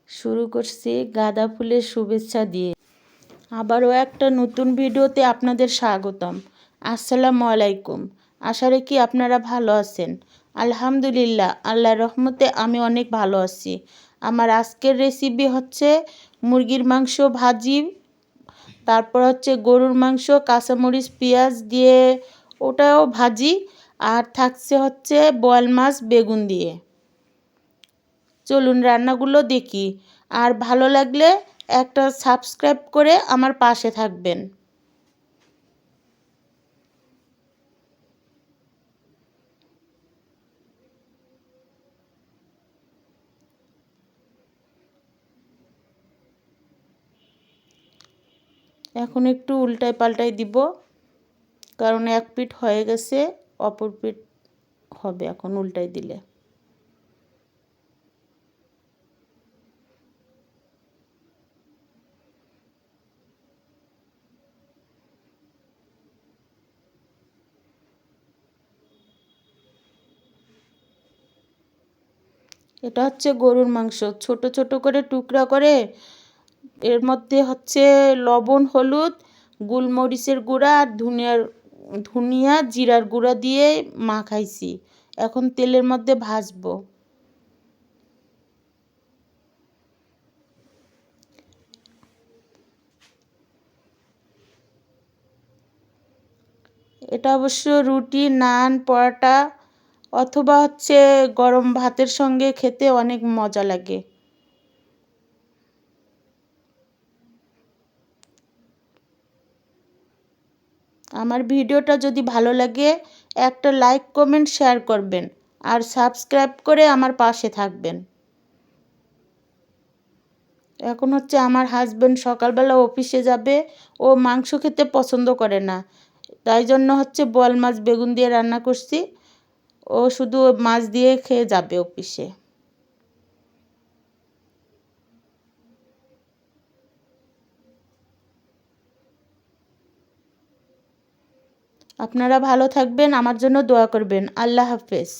শুরু করছি গাঁদা ফুলের শুভেচ্ছা দিয়ে। আবারও একটা নতুন ভিডিওতে আপনাদের স্বাগতম। আসসালামু আলাইকুম। আশা রাখি আপনারা ভালো আছেন। আলহামদুলিল্লাহ, আল্লাহর রহমতে আমি অনেক ভালো আছি। আমার আজকের রেসিপি হচ্ছে মুরগির মাংস ভাজি, তারপর হচ্ছে গরুর মাংস কাঁচামরিচ পেঁয়াজ দিয়ে ওটাও ভাজি, আর থাকছে হচ্ছে বোয়াল মাছ বেগুন দিয়ে। চলুন রান্নাগুলো দেখি। আর ভালো লাগলে একটা সাবস্ক্রাইব করে আমার পাশে থাকবেন। এখন একটু উল্টাই পাল্টাই দিব, কারণ এক পিঠ হয়ে গেছে, অপর পিঠ হবে এখন উল্টাই দিলে। এটা হচ্ছে গরুর মাংস, ছোট ছোট করে টুকরা করে এর মধ্যে হচ্ছে লবণ, হলুদ, গোলমরিচের গুঁড়া আর ধনিয়া জিরার গুঁড়া দিয়ে মাখাইছি। এখন তেলের মধ্যে ভাজবো। এটা অবশ্য রুটি, নান, পরোটা অথবা হচ্ছে গরম ভাতের সঙ্গে খেতে অনেক মজা লাগে। আমার ভিডিওটা যদি ভালো লাগে একটা লাইক, কমেন্ট, শেয়ার করবেন আর সাবস্ক্রাইব করে আমার পাশে থাকবেন। এখন হচ্ছে আমার হাজবেন্ড সকালবেলা অফিসে যাবে, ও মাংস খেতে পছন্দ করে না, তাই জন্য হচ্ছে বোয়াল মাছ বেগুন দিয়ে রান্না করছি। ও শুধু মাছ দিয়ে খেয়ে যাবে অফিসে। আপনারা ভালো থাকবেন, আমার জন্য দোয়া করবেন। আল্লাহ হাফেজ।